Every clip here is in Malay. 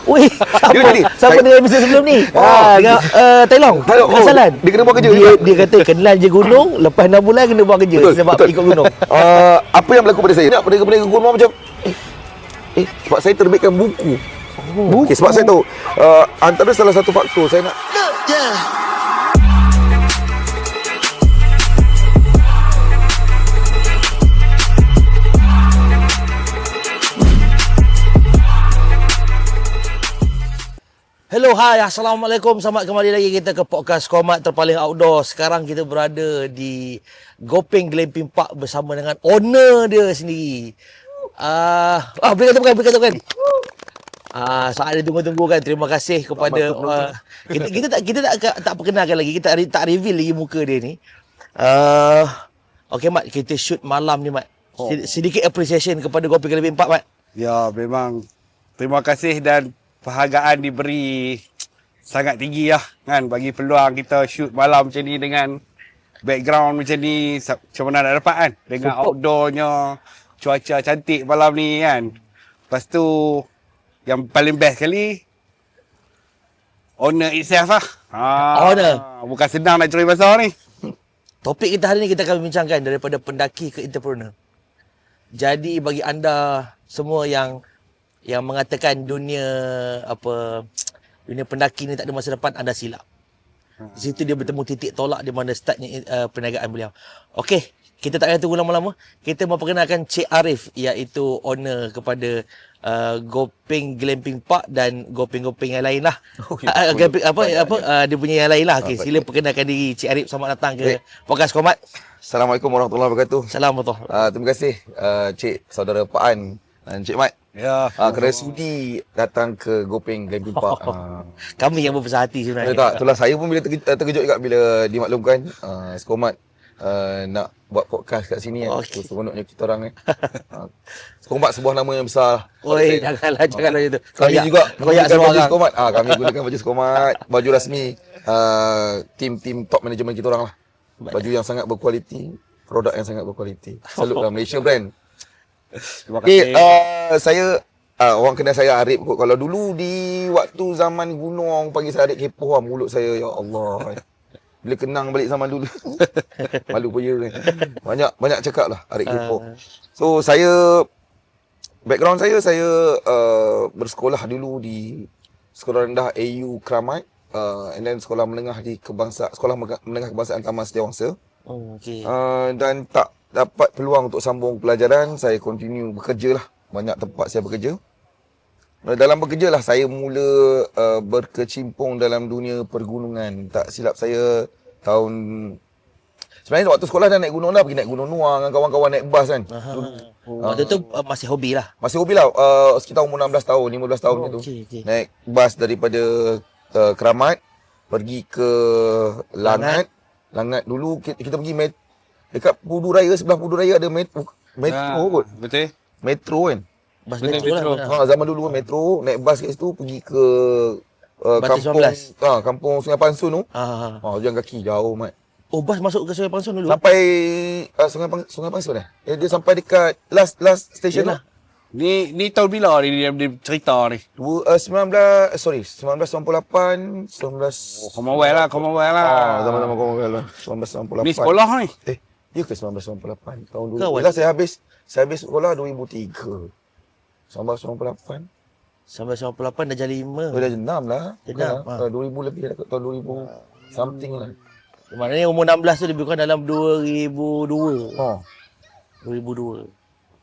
Wih, siapa dengan episod sebelum ni? Tai Long. Salan. Dia kena buat kerja. Dia kata kenal je gunung, lepas 6 bulan kena buat kerja sebab ikut gunung. Apa yang berlaku pada saya? Nak pendengar gunung macam sebab saya terbitkan buku. Okay, sebab saya tahu antara salah satu faktor saya nak Hello, hai, Assalamualaikum. Selamat kembali lagi kita ke podcast Komat Terpaling Outdoor. Sekarang kita berada di Gopeng Glamping Park bersama dengan owner dia sendiri. Beri katakan. Saat dia tunggu-tunggu kan. Terima kasih kepada kita tak perkenalkan lagi. Kita tak reveal lagi muka dia ni. Okay, Mat, kita shoot malam ni, Mat. Sedikit appreciation kepada Gopeng Glamping Park, Mat. Ya, memang terima kasih dan penghargaan diberi sangat tinggi lah kan, bagi peluang kita shoot malam macam ni dengan background macam ni. Macam mana nak dapat kan dengan outdoornya, cuaca cantik malam ni kan. Lepas tu yang paling best kali owner itself lah. Owner. Bukan senang nak curi pasar ni. Topik kita hari ni kita akan bincangkan daripada pendaki ke entrepreneur. Jadi bagi anda semua yang mengatakan dunia pendaki ni tak ada masa depan, anda silap. Di situ dia bertemu titik tolak di mana startnya perniagaan beliau. Okey, kita tak payah tunggu lama-lama. Kita memperkenalkan Cik Arif, iaitu owner kepada Gopeng Glamping Park dan Gopeng-Gopeng yang lain lah. Dia punya yang lain lah. Okey, sila perkenalkan diri Cik Arif. Selamat datang ke podcast Komat. Assalamualaikum warahmatullahi wabarakatuh. Assalamualaikum. Terima kasih Cik Saudara Pak An dan Cik Mat. Ya, kerana sudi datang ke Gopeng Glamping Park. Kami yang berbesar hati sebenarnya. Tak, itulah saya pun bila terkejut juga bila dimaklumkan Skomat nak buat podcast kat sini kan. Okay. Seronoknya kita orang kan. Skomat sebuah nama yang besar. Oi, janganlah itu. Kami juga koyak semua orang. Skomat. Kami gunakan baju Skomat, baju rasmi tim top management kita orang lah. Baju yang sangat berkualiti, produk yang sangat berkualiti. Salut lah Malaysia brand. Terima kasih. Saya orang kenal saya Arif kot. Kalau dulu di waktu zaman gunung orang panggil saya Arif kepoh lah. Mulut saya, ya Allah. Bila kenang balik zaman dulu. Malu pun ya kan. Banyak cakap lah Arif kepoh. So background saya bersekolah dulu di sekolah rendah AU Kramat, and then sekolah menengah di sekolah menengah kebangsaan Taman Setiawangsa. Dan tak dapat peluang untuk sambung pelajaran, saya continue bekerja lah. Banyak tempat saya bekerja. Dalam bekerja lah saya mula berkecimpung dalam dunia pergunungan. Tak silap saya sebenarnya waktu sekolah dah naik gunung dah. Pergi naik Gunung Nuang dengan kawan-kawan, naik bas kan. Waktu tu masih hobi lah. Sekitar umur 16 tahun, 15 tahun macam tu. Naik bas daripada Keramat pergi ke Langat. Langat dulu kita pergi dekat Pudu Raya, sebelah Pudu Raya ada metro kot. Betul. Metro kan. Bas metro lah. Zaman dulu kan metro, naik bas kat situ pergi ke kampung Sungai Pansun tu. Jalan kaki jauh mat. Oh, bas masuk ke Sungai Pansun dulu. Sampai Sungai Pansun dia sampai dekat last station lah. Ni tahun bila dia cerita ni? 1998 Commonwealth lah. Zaman-zaman Commonwealth lah. 1998. Ni sekolah ni. Ya ke 1998? Tahun 2000. Saya habis sekolah 2003. 1998. Sampai 98 dah jadi 5. Dah jadi 6 lah. 2000 lebih lah. Tahun 2000 something lah. Maknanya umur 16 tu lebih kurang dalam 2002. 2002.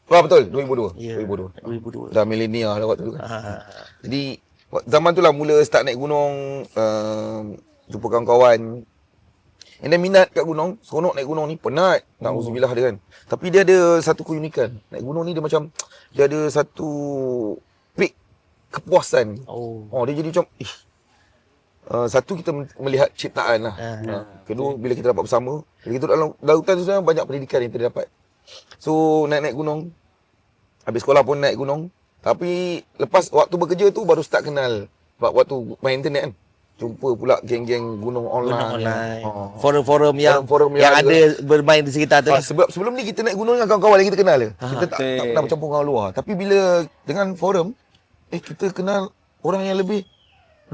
Betul, 2002. Yeah, 2002. Dah milenial dah waktu tu kan. Jadi zaman tu lah mula start naik gunung, jumpa kawan-kawan. And then minat kat gunung, seronok naik gunung ni, penat. Na'udzubillah dia kan. Tapi dia ada satu keunikan. Naik gunung ni dia macam, dia ada satu peak kepuasan. Dia jadi macam, satu kita melihat ciptaan lah. Kedua, bila kita dapat bersama. Bila kita dalam lautan tu sebenarnya banyak pendidikan yang kita dapat. So naik gunung. Habis sekolah pun naik gunung. Tapi lepas waktu bekerja tu baru start kenal. Sebab waktu main internet kan, jumpa pula geng-geng gunung online. Forum-forum yang ada bermain di sekitar tu. Sebelum ni kita naik gunung dengan kawan-kawan yang kita kenal. Kita tak pernah bercampur dengan luar. Tapi bila dengan forum, kita kenal, orang yang lebih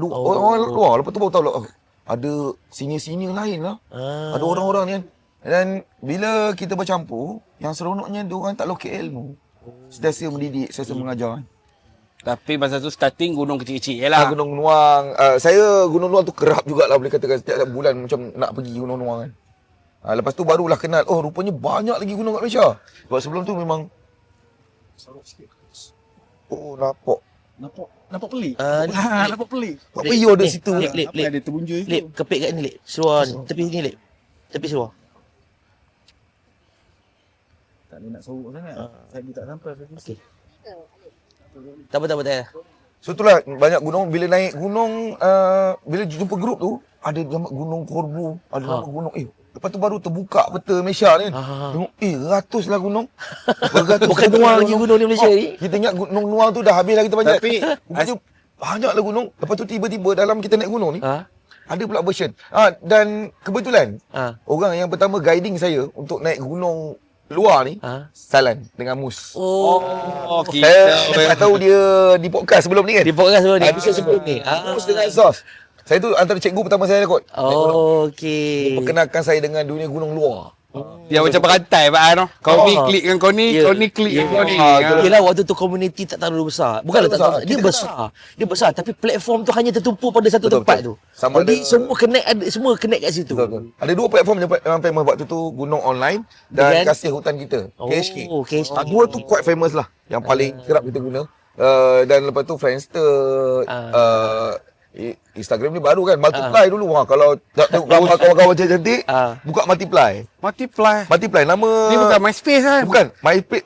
orang luar. Lepas tu baru tahu lah, ada senior-senior lain lah. Ada orang-orang ni kan. Dan bila kita bercampur, yang seronoknya diorang tak lokek ilmu. Sentiasa mendidik, sentiasa mengajar kan. Tapi masa tu starting gunung kecil-kecil je lah. Gunung Nuang. Saya Gunung Nuang tu kerap jugalah boleh katakan setiap bulan macam nak pergi Gunung Nuang kan. Lepas tu barulah kenal, oh rupanya banyak lagi gunung kat Malaysia. Sebab sebelum tu memang Nampak pelik. Nampak pelik. Apa you ada situ? Lip. Ada terbunjur itu. Lip, kepit kat ni, Lip. Seluar ni. Tepi ni, Lip. Tepi seluar. Tak boleh nak sorok sangat. Saya tak sampai. Okey. Tak apa. So itulah banyak gunung. Bila naik gunung, bila jumpa grup tu, ada nama Gunung Korbu, ada nama gunung. Lepas tu baru terbuka peta Malaysia ni kan. Tengok, ratus lah gunung. Bukan Nuang lagi gunung di Malaysia ni. Kita ingat Gunung Nuang tu dah habis lah kita panjat. Tapi rupanya banyak lah gunung. Lepas tu tiba-tiba dalam kita naik gunung ni, ada pula version. Dan kebetulan, orang yang pertama guiding saya untuk naik gunung luar ni, Salan dengan Mus. Saya tak tahu dia di podcast sebelum ni kan. Di podcast sebelum ni, episod sebelum ni. Mus dengan Zos. Saya tu antara cikgu pertama saya kot. Okey. Perkenalkan saya dengan dunia gunung luar. dia macam berantai Pak An. Kau ni klik dengan kau ni, kau ni klik dengan kau ni. Yelah, waktu tu komuniti tak terlalu besar. Bukanlah tak terlalu besar. Dia besar tapi platform tu hanya tertumpu pada satu tempat tu. Jadi semua connect kat situ. Betul. Ada dua platform yang famous waktu tu, Gunung Online dan Kasih Hutan Kita, KHK. Dua tu quite famous lah, yang paling kerap kita guna. Dan lepas tu Friendster, Instagram ni baru kan, Multiply dulu. Kalau tak tengok gambar kawan-kawan cantik, buka Multiply. Multiply nama Ni bukan MySpace kan? Bukan.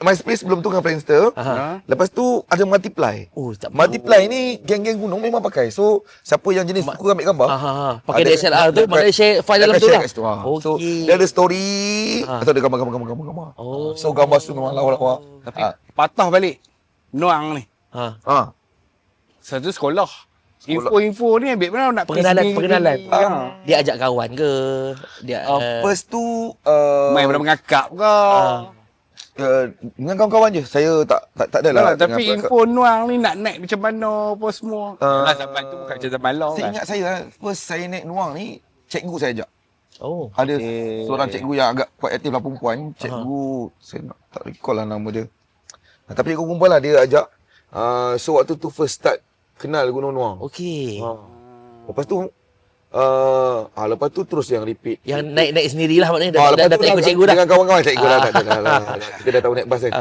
MySpace sebelum tu dengan Friendster. Lepas tu ada Multiply. Multiply ni geng-geng gunung memang pakai. So siapa yang jenis suka ambil gambar, pakai DSLR tu, mana share file dalam tu lah. So dia ada story atau ada gambar. So gambar tu memang lawa-lawa. Tapi patah balik Nuang ni. Satu sekolah. Info ni ambil mana nak Pengenalan. Dia ajak kawan ke? Dia First tu main benda mengakap ke? dengan kawan-kawan je. Saya tak ada lah. Tapi info Nuang ni nak naik macam mana apa semua. Zaman tu bukan macam zaman law Saya kan. ingat first saya naik Nuang ni, cikgu saya ajak. Oh. Ada seorang cikgu yang agak quite aktif lah, perempuan. Cikgu, saya tak recall lah nama dia. Tapi cikgu perempuan lah, dia ajak. So waktu tu first start kenal Gunung Nuang. Okey. Lepas tu terus yang repeat. Yang naik sendirilah maknanya dah tak ikut cikgu dah. Dengan kawan-kawan tak ikut lah. Kita dah tahu naik bas kan.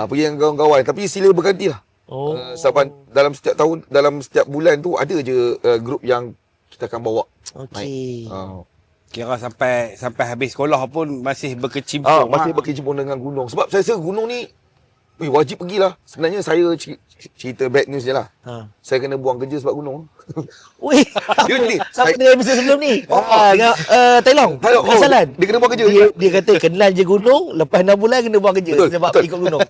Pergi dengan kawan-kawan. Tapi sila berganti lah. Sebab dalam setiap tahun, dalam setiap bulan tu ada je grup yang kita akan bawa. Okey. Kira sampai habis sekolah pun masih berkecimpung. Masih berkecimpung dengan gunung. Sebab saya rasa gunung ni wajib pergilah. Sebenarnya saya cerita bad news je lah. Saya kena buang kerja sebab gunung. Weh, siapa dengan episod sebelum ni? Dengan Tailong. Salan. Dia kena buang kerja. Dia kata kenal je gunung, lepas 6 bulan kena buang kerja sebab ikut gunung.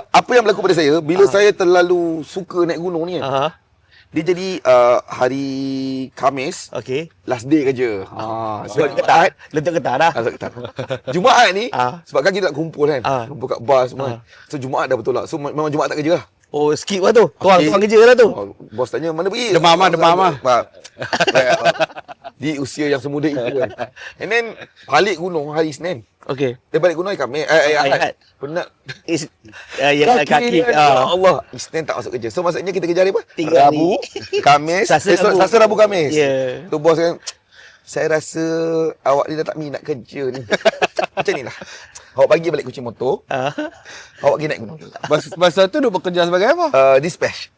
Apa yang berlaku pada saya, bila saya terlalu suka naik gunung ni kan, dia jadi hari Khamis, last day kerja. Sebab ketat. Letak ketat dah. Jumaat ni, sebab kan kita nak kumpul kan, kumpul kat bar semua. So Jumaat dah betul lah. So memang Jumaat tak kerja lah. Oh, skip lah tu. Tuang kerja lah tu. Bos tanya, mana pergi? Demam ah. Di usia yang semuda itu kan. And then, balik gunung hari Isnin. Okey. Dia balik gunung hari Khamis. Ahad. Penat. Yang kaki. Ya Allah. Isnin tak masuk kerja. So maksudnya kita kerja hari apa? 3 hari. Rabu, Khamis. Selasa, Rabu, Khamis. Ya. Tu bos kan, saya rasa awak ni dah tak minat kerja ni. Macam ni lah. Awak bagi balik kunci motor. Awak pergi naik gunung. Masa tu duk bekerja sebagai apa? Dispatch.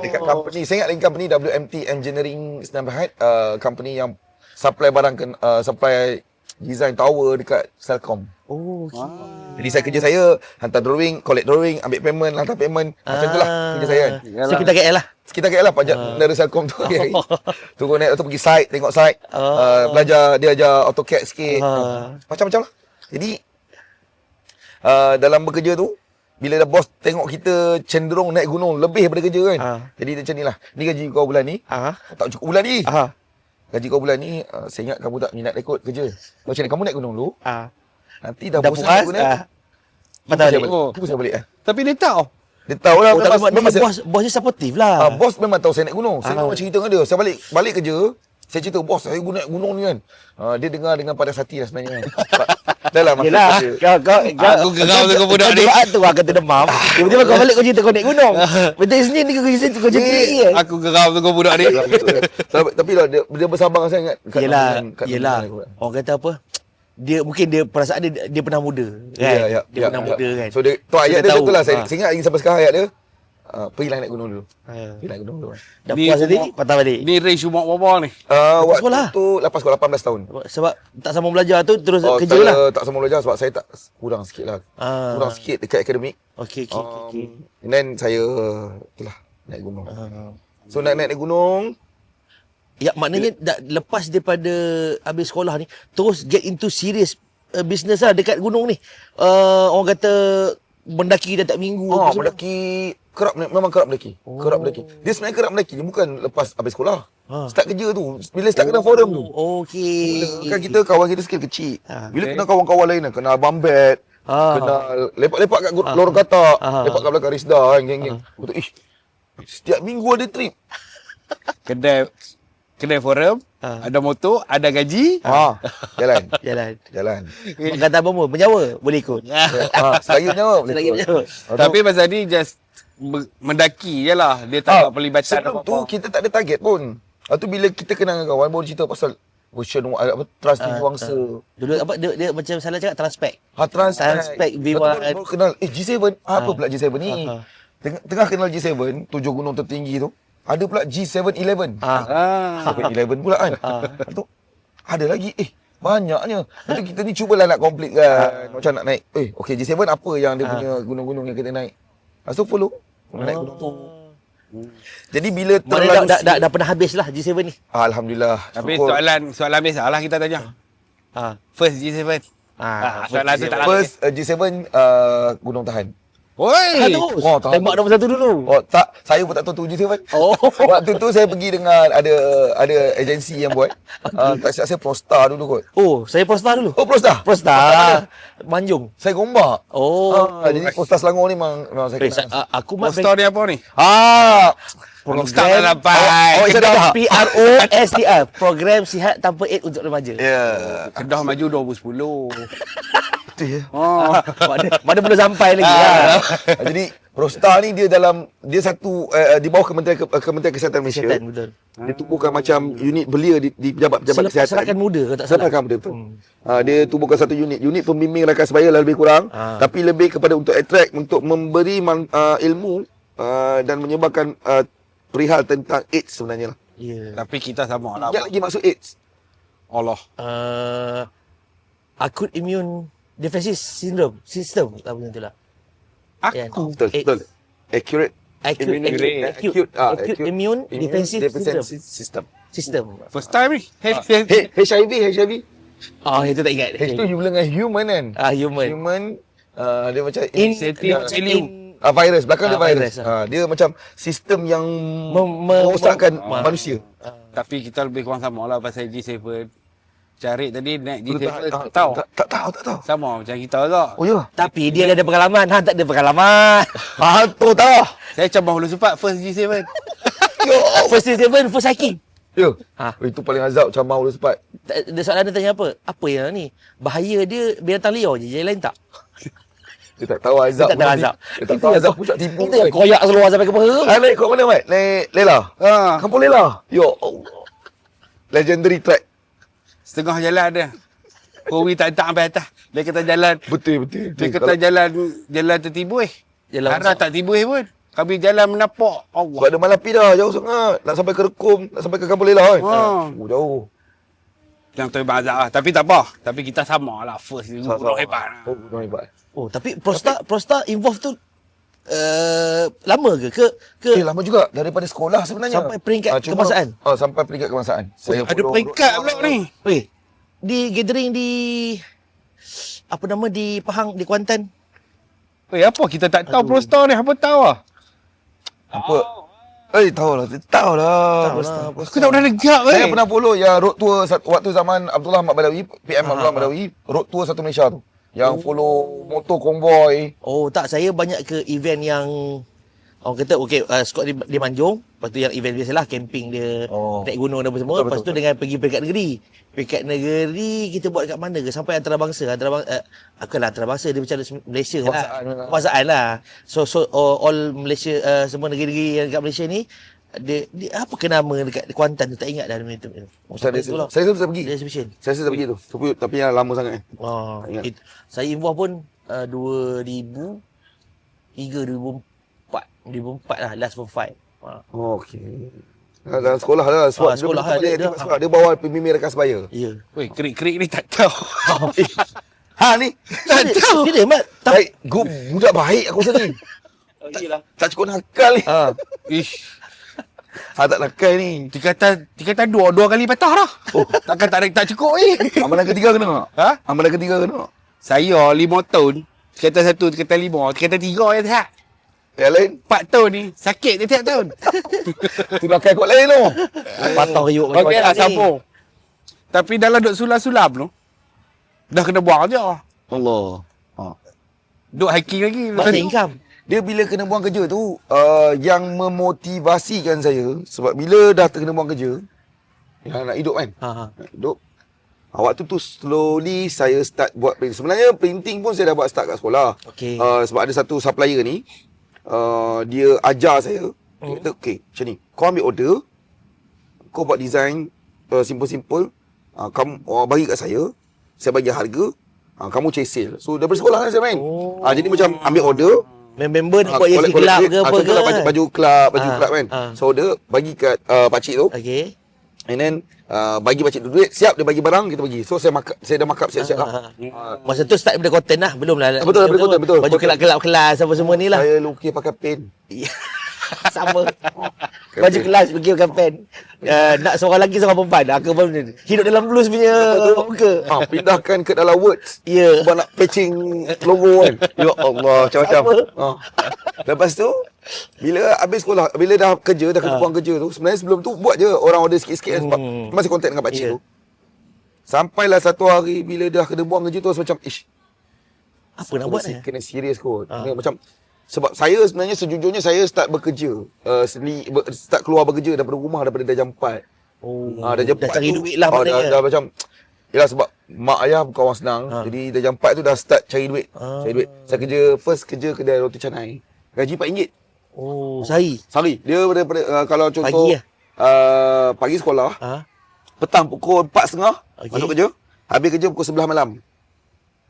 Dekat company, saya ingat lagi company WMT Engineering Sdn Bhd, company yang supply barang supply design tower dekat Celcom. Jadi kerja saya hantar drawing, collect drawing, ambil payment, hantar payment. Macam tu lah kerja saya kan. Sekitar KL lah. Sekitar KL lah, pajak dari Celcom tu hari-hari. Turun naik tu pergi site, tengok site, belajar, dia ajar AutoCAD sikit. Macam-macam lah. Jadi dalam bekerja tu, bila dah bos tengok kita cenderung naik gunung lebih daripada kerja kan. Jadi dia macam ni lah. Ni gaji kau bulan ni. Tak cukup bulan ni. Gaji kau bulan ni, saya ingat kamu tak minat ikut kerja. Macam ni, kamu naik gunung dulu. Nanti dah bosan naik gunung. Patah balik. Tapi dia tahu. Dia tahu lah. Oh, tak memang, maknanya memang bos dia supportive lah. bos memang tahu saya naik gunung. Saya Ah. memang cerita dengan dia. Saya balik kerja, saya cerita, bos saya naik gunung ni kan. Dia dengar dengan padas hati lah sebenarnya. Dah lah maksud Yelah, saya. Aku geram dengan budak ni. Kau tu kata demam. Tiba-tiba kau balik kau cerita kau naik gunung. Betul sini ni kau cerita kau cerita ni kan. Aku geram dengan budak ni. Tapi lah dia bersabar sangat. Yelah. Orang kata apa? Dia perasaan dia pernah muda kan. Dia pernah muda kan. So dia tu ayat dah dia tahu. betul lah. Saya Ah. ingat lagi sampai sekarang ayat dia. Pergilah naik gunung dulu. Pergi naik gunung dulu. Dah Ni puas nanti umur- patah balik. Ni range umur berapa ni? Waktu sekolah? tu lepas sekolah 18 tahun. Sebab tak sambung belajar tu terus kerja tak, lah. Tak sama belajar sebab saya tak kurang sikit lah. Kurang sikit dekat akademik. Okey. And then saya itulah naik gunung. So naik gunung. Ya, maknanya lepas daripada habis sekolah ni terus get into serious business lah dekat gunung ni. Orang kata mendaki dah tak minggu apa semua. Mendaki memang kerap mendaki. Kerap mendaki. Dia sebenarnya kerap mendaki, dia bukan lepas habis sekolah. Start kerja tu. Bila start kena forum tu. Okey. Kan kita kawan kita skill kecil. Bila Okay. kenal kawan-kawan lain kenal Bambet, kenal lepak-lepak kat lorong katak, lepak kat belakang Risda kan, geng-geng. Betul, setiap minggu ada trip. Kedai forum, ada motor, ada gaji. Jalan. Jalan. Kata apa pun, menyawa boleh ikut. Saya nyawa boleh. Selagi menyawa. Tapi pasal ni just mendaki je lah. Dia tak ada pelibatan sebelum tu apa-apa. kita tak ada target pun. Lepas tu bila kita kenal dengan kawan baru cerita pasal Ocean Trans Tinggi Wangsa. Dulu apa dia macam salah cakap Transpect. Transpect V1. baru kenal G7 apa pula G7 ni. Tengah kenal G7 7 gunung tertinggi tu. Ada pula G711. 711 pula kan. Lepas tu ada lagi banyaknya. Lepas tu kita ni cubalah nak complete kan. Macam nak naik. Okey G7 apa yang dia punya gunung-gunung yang kita naik. Lepas tu follow. Naik gunung tu. Jadi bila Mana dah pernah habis lah G7 ni. Alhamdulillah. Tapi syukur. soalan biasa lah kita tanya. First G7. Soalan tu tak lagi. First G7 Gunung Tahan. Oi. Terus. tahan Tembak nombor 1 dulu. Tak, saya pun tak tahu tu G7. Oh. Waktu tu saya pergi dengan ada agensi yang buat. Tak silap saya Prostar dulu kot. Oh, saya Prostar dulu. Prostar. Prostar. Manjung. Saya Gombak. Jadi Jadi Prostar Selangor ni memang saya kenal. aku mat Poster ni apa ni? Program dah sampai. Saya dah. PROSTR, Program Sihat Tanpa Aid untuk Remaja. Ya. Kedah maju 2010. Betul ya. Mana belum sampai lagi lah. Jadi Prostar ni dia satu di bawah Kementerian Kesihatan Malaysia. Kesihatan, betul. Dia tubuhkan macam unit belia di pejabat-pejabat kesihatan. Serakan muda kalau tak salah. Serakan muda betul. Dia tubuhkan satu unit pembimbing rakan sebaya lah lebih kurang. Tapi lebih kepada untuk attract, untuk memberi ilmu dan menyebarkan perihal tentang AIDS sebenarnya lah. Ya. Tapi kita sama lah. Yang lagi maksud AIDS. Allah. Acute Immune Deficiency Syndrome. Sistem apa macam tu lah. Aku. Betul. Accurate Acute Immune Defensive System. First time ni. HIV. Itu tak ingat. H tu hubungan dengan human kan. Human. Dia macam virus. Belakang dia virus. Virus, Dia macam sistem yang merosakkan manusia. Tapi kita lebih kurang sama lah pasal G7. Cari tadi naik G7 Tak tahu. tahu. Sama macam kita juga. Oh ya. Tapi dia ada pengalaman. Han tak ada pengalaman. Tu tahu. Saya macam baru sempat first G7. First G7, first hiking. Ya. Itu paling azab macam mau sempat. Dia soalan dia tanya apa? Apa yang ni? Bahaya dia binatang liar je. Yang lain tak? Dia tak tahu azab. Dia tak tahu azab. Dia tak tahu azab puncak tipu. Itu yang koyak keluar sampai ke peha. Naik kat mana, Mat? Naik Lela. Kampung Lela. Ya Allah. Legendary track. Setengah jalan ada. Kowi tak sampai atas. Dia kata jalan. Betul. Dia kata jalan tertibu Jalan Arah tak tibu pun. Kami jalan menapak. Sebab Allah. ada Malapi dah. Jauh sangat. Nak sampai ke Rekum. Nak sampai ke Kampung Lela kan. Jauh. Yang tu hebat azab lah. Tapi tak apa. Tapi kita sama lah. First ni. Gunung hebat. Gunung hebat. Oh, tapi Prostar involve tu lama ke Lama juga. Daripada sekolah sebenarnya. Sampai peringkat kebangsaan? Sampai peringkat kebangsaan. Saya Ada peringkat pula ni. Weh, di gathering di apa nama di Pahang, di Kuantan. Apa kita tak tahu Prostar ni? Apa tahu lah. Apa? Tahu lah. Aku tak pernah legak Saya pernah follow yang road tour waktu zaman Abdullah Ahmad Badawi, PM Abdullah Ahmad Badawi, road tour satu Malaysia tu. Yang follow motor konvoy. Oh, tak, saya banyak ke event yang Orang kata skot di Manjung, lepas tu yang event biasalah camping dia, naik gunung dan apa semua. Lepas tu dengan pergi peringkat negeri. Peringkat negeri kita buat kat mana ke? Sampai antarabangsa. Antarabangsa dia macam Malaysia lah. Kebangsaan lah. So all Malaysia, semua negeri-negeri yang kat Malaysia ni, dia apa ke nama dekat Kuantan tu, tak ingat dah nama itu. Saya tak pergi. Dia exhibition. Saya tak pergi tu. Tapi yang lama sangat. Saya involve pun 2004 lah, last form 5. Okey. Dalam sekolah lah. Sekolah dia bawa pembimbing rekan sebaya. Ya. Weh, kerik-kerik ni tak tahu. Ni. Tak tahu. Dia Mat. Baik, budak baik aku rasa ni. Tak cukup nakal ni. Ish. Tak nakal ni. Tingkatan dua kali patah dah. Takkan tak cukup ni. Amalan ketiga kena tak? Ha? Amalan ketiga kena tak? Saya 5 tahun. Tingkatan 1, tingkatan 5. Tingkatan 3 yang sihat. Yang lain? 4 tahun ni. Sakit tiap tahun. Tu nakal kot lain tu. Patah riuk Okey lah, sambung. Tapi dalam duk sulam-sulam tu, dah kena buang je. Allah. Duk hiking lagi. Masa income. Dia bila kena buang kerja tu, yang memotivasikan saya, sebab bila dah terkena buang kerja, nak hidup kan? Nak hidup. Waktu tu slowly saya start buat printing. Sebenarnya printing pun saya dah buat start kat sekolah. Okey. Sebab ada satu supplier ni, dia ajar saya. Dia kata, okay, macam ni. Kau ambil order, kau buat design simple-simple, kamu bagi kat saya bagi harga, kamu cari sale. So daripada sekolah kan saya main. Jadi macam ambil order, member nak buat yang kelab ke apa ke. Baju kelab kan. So order bagi kat pakcik tu. Okey. And then bagi pakcik tu duit, siap dia bagi barang, kita pergi. So saya dah markup siap-siap lah. Masa tu start daripada konten lah, belum lah. Betul, daripada konten, betul. Baju kelab-kelab kelas apa semua ni lah. Saya lukis pakai pen. Sama. Baju kelas pergi makan pen. Nak seorang lelaki seorang perempan. Aku pun hidup dalam blues punya muka. Pindahkan ke dalam words. Ya. Sebab nak patching logo kan. Ya Allah, macam-macam. Lepas tu, bila habis sekolah, bila dah kerja, dah kena buang kerja tu, sebenarnya sebelum tu buat je orang order sikit-sikit sebab masih kontak dengan pakcik tu. Sampailah satu hari bila dah kena buang kerja tu, macam apa nak buat ni? kena serius kot. Macam sebab saya sebenarnya sejujurnya saya start bekerja, start keluar bekerja daripada rumah daripada dah jam 4. Dah jam 4 dah cari tu, duit lah maknanya. dah macam yalah sebab mak ayah bukan orang senang. Jadi dah jam 4 tu dah start cari duit. Saya kerja kedai roti canai. Gaji RM4. Sehari. Dia daripada kalau contoh Pagi lah. Pagi sekolah, petang pukul 4.30 masuk kerja, habis kerja pukul 11 malam.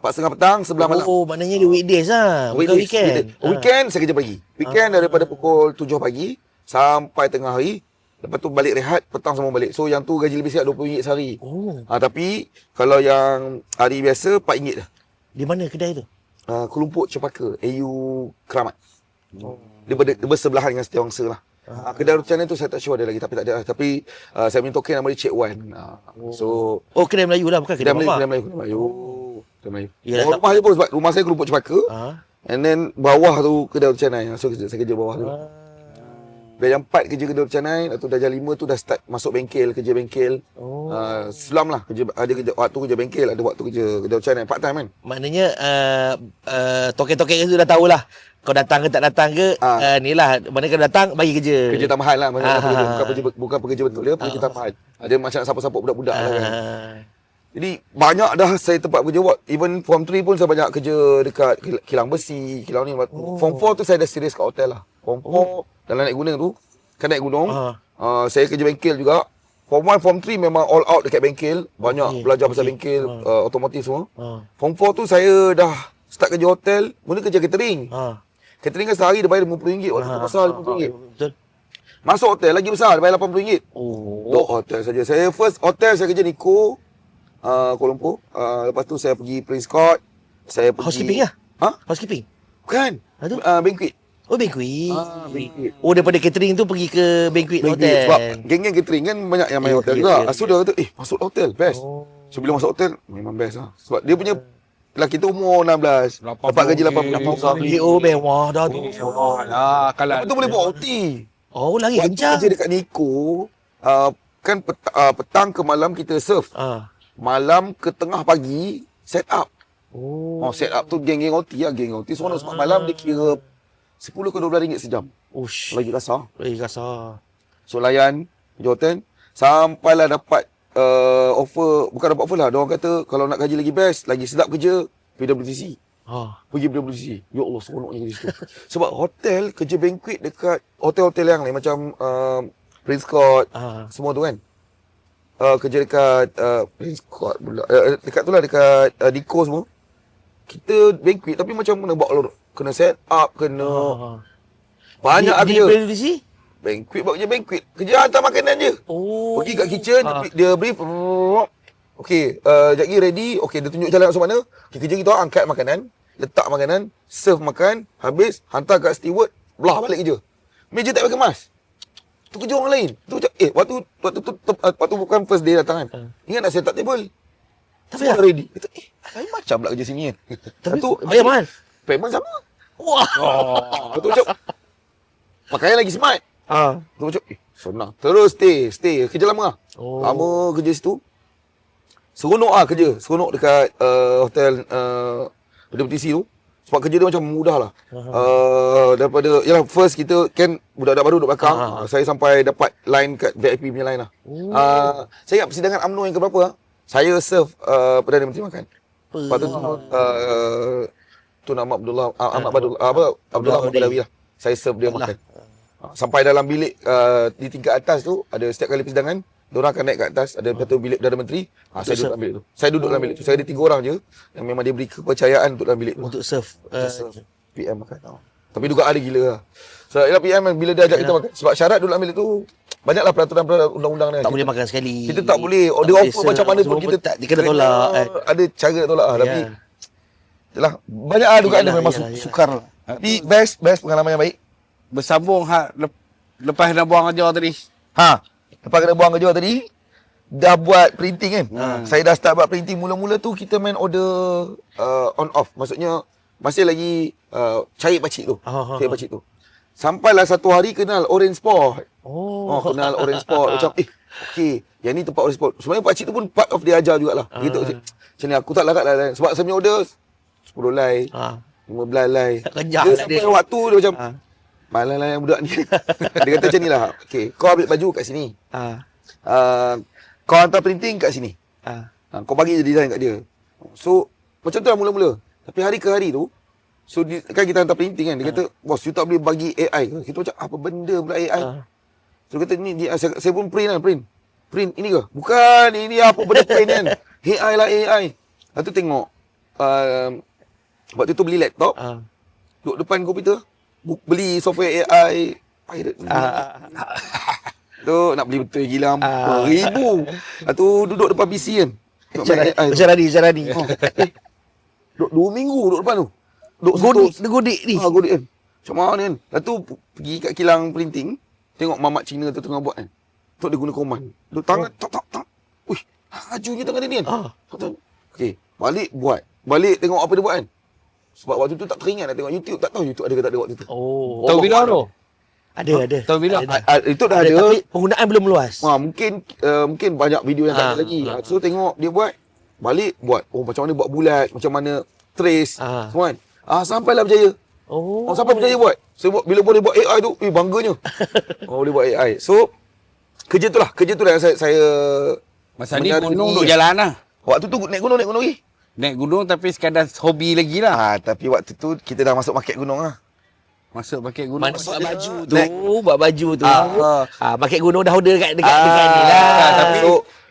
4.30 petang, 11 malam. Maknanya dia weekdays lah, bukan weekend. Weekend saya kerja pagi. Weekend daripada pukul 7 pagi sampai tengah hari. Lepas tu balik rehat, petang semua balik. So yang tu gaji lebih siap RM20 sehari. Tapi kalau yang hari biasa RM4 dah. Di mana kedai tu? Kuala Lumpur Cempaka, AU Keramat. Dia bersebelahan dengan Setiawangsa lah. Kedai roti canai tu saya tak sure ada lagi, tapi tak ada lah. Tapi saya punya token nama dia Cik Wan. So kedai Melayu lah, bukan kedai Melayu. Kedai Melayu. Rumah dia pun sebab rumah saya Kuala Lumpur Cempaka. And then bawah tu kedai roti canai. So saya kerja bawah tu. Dah jam 4 kerja kedai roti canai, lepas tu dah jam 5 tu dah start masuk bengkel, kerja bengkel. Selam lah, ada kerja waktu kerja bengkel, ada waktu kerja kedai roti canai part time kan. Maknanya token-token tu dah tahulah. Kau datang ke tak datang ke, ni lah, mana kau datang bagi kerja. Kerja tambahan lah, bukan pekerja betul dia, pekerja tambahan. Dia macam nak support budak-budak lah kan. Jadi banyak dah saya tempat kerja buat. Even form 3 pun saya banyak kerja dekat kilang besi, kilang ni. Form 4 tu saya dah serius kat hotel lah. Form 4 dalam naik gunung tu, kan naik gunung, saya kerja bengkel juga. Form 1, Form 3 memang all out dekat bengkel. Banyak belajar pasal bengkel, otomotif semua. Form 4 tu saya dah start kerja hotel, mula kerja catering. Catering kan sehari dia bayar RM50 waktu tu pasal RM50. Betul. Masuk hotel lagi besar, dia bayar RM80. Dok hotel saja. Saya first hotel saya kerja Nico, Kuala Lumpur. Lepas tu saya pergi Prince Court. Saya pergi Housekeeping lah? Housekeeping? Bukan. Banquet. Banquet. Banquet. Daripada catering tu pergi ke banquet hotel. Sebab geng-geng catering kan banyak yang main hotel juga. So dia kata, masuk hotel, best. So bila masuk hotel, memang best lah. Sebab dia punya lelaki tu umur 16. Dapat gaji RM80. Mewah dah tu. Kalau Lepas tu boleh buat OT. Lagi Waktu kencang. kerja dekat Nico, kan petang ke malam kita serve. Malam ke tengah pagi, set up. Set up tu geng-geng OT lah. Geng OT semua sebab malam dia kira 10 ke 12 ringgit sejam. Ush. Lagi kasar. Lagi kasar. So layan kerja hotel sampailah dapat offer, bukan dapat offer lah. Diorang kata kalau nak gaji lagi best, lagi sedap kerja PWTC. Pergi PWTC. Ya Allah, seronoknya kerja situ. Sebab hotel, kerja banquet dekat hotel-hotel yang lain macam Prince Court, semua tu kan. Kerja dekat Prince Court pula. Dekat tu lah, dekat Diko semua. Kita banquet tapi macam mana buat kena set up, kena banyak di kerja. PWTC? Banquet buat kerja banquet. Kerja hantar makanan je. Pergi kat kitchen, dia brief. Okey, sekejap lagi ready. Okey, dia tunjuk jalan masuk mana. Okay, kerja kita angkat makanan, letak makanan, serve makan, habis hantar kat steward, belah balik kerja. Meja tak pakai kemas. Tu kerja orang lain. Tu macam waktu bukan first day datang kan. Ingat nak set up table. Tapi Semua dah ready. Kata, lain macam pula kerja sini kan. Tapi tu bayar mahal. payment sama. Wah. Tu macam pakaian lagi smart. Tu macam senang. Terus stay. Kerja lama lah. Lama kerja situ. Seronok lah kerja. Seronok dekat hotel PWTC tu. Sebab kerja dia macam mudah lah. Daripada, yalah first kita kan budak-budak baru duduk belakang. Saya sampai dapat line kat VIP punya line lah. Saya ingat persidangan UMNO yang keberapa lah. Saya serve Perdana Menteri makan. Lepas tu Tun Ahmad Abdullah Ahmad Badawi lah. Saya serve dia makan. Sampai dalam bilik di tingkat atas tu, ada setiap kali persidangan, diorang akan naik kat atas, ada satu bilik Perdana Menteri. Saya duduk dalam bilik tu. Saya duduk dalam bilik tu. Saya ada 3 orang je yang memang dia beri kepercayaan untuk dalam bilik tu. Untuk serve. PM makan. Tapi dugaan dia gila lah. So, ialah PM bila dia ajak kita makan. Sebab syarat duduk dalam bilik tu, banyaklah peraturan undang-undang dia. Tak boleh makan sekali. Kita tak boleh. Dia offer macam mana pun kita tak kena tolak. Ada cara nak tolak lah. Tapi yalah, banyak lah dugaan dia memang sukar lah. Tapi best pengalaman yang baik. Bersambung lepas dah buang kerja tadi. Lepas kena buang kerja tadi, dah buat printing kan. Saya dah start buat printing. Mula-mula tu kita main order on off. Maksudnya masih lagi cari pakcik tu. Cari pakcik tu. Sampailah satu hari kenal Orange Sport. Kenal Orange Sport. Macam okey, yang ni tempat Orange Sport. Sebenarnya pakcik tu pun part of dia ajar jugalah. Gitu. Macam ni aku tak larat lah. Sebab saya punya order 10 lay, 15 lay. Kejap Dia lah sampai dia. waktu dia macam malah lah yang budak ni. Dia kata macam ni lah. Okay, kau ambil baju kat sini. Kau hantar printing kat sini. Kau bagi je design kat dia. So, macam tu lah mula-mula. Tapi hari ke hari tu, so kan kita hantar printing kan. Dia kata, bos, you tak boleh bagi AI ke? Kita macam, apa benda pula AI? So, dia kata, ni saya pun print lah, print. Print, ini ke? Bukan, ini apa benda print kan? AI lah AI. Lepas tu tengok, waktu tu beli laptop, duduk depan komputer, beli software AI, pirate. Tu nak beli betul gila RM4,000. Lepas tu duduk depan PC kan. Macam Rani. Duduk 2 minggu duduk depan tu. Godik ni. Godik kan. Macam mana kan. Lepas tu pergi kat kilang printing. Tengok mamat Cina tu tengah buat kan. Tu dia guna command. Duduk tangan tak. Wih, lajunya tangan dia ni kan. Okey, balik buat. Balik tengok apa dia buat kan. Sebab waktu tu tak teringat nak tengok YouTube. Tak tahu YouTube ada ke tak ada waktu tu. Tahu bila tu? Ada. Tahu bila? Itu dah ada. Tapi penggunaan belum meluas. Mungkin banyak video yang tak ada lagi. So tengok dia buat. Balik buat. Macam mana buat bulat. Macam mana trace. Semua kan. Sampailah berjaya. Sampai berjaya buat. Saya buat, bila boleh buat AI tu, bangganya. Boleh buat AI. So, kerja tu lah yang saya Masa ni gunung duk jalan lah. Waktu tu naik gunung lagi. Naik gunung tapi sekadar hobi lagi lah. Tapi waktu tu kita dah masuk market gunung lah. Masuk pakai gunung. Mana buat baju tu. Pakai gunung dah order dekat ni lah. Tapi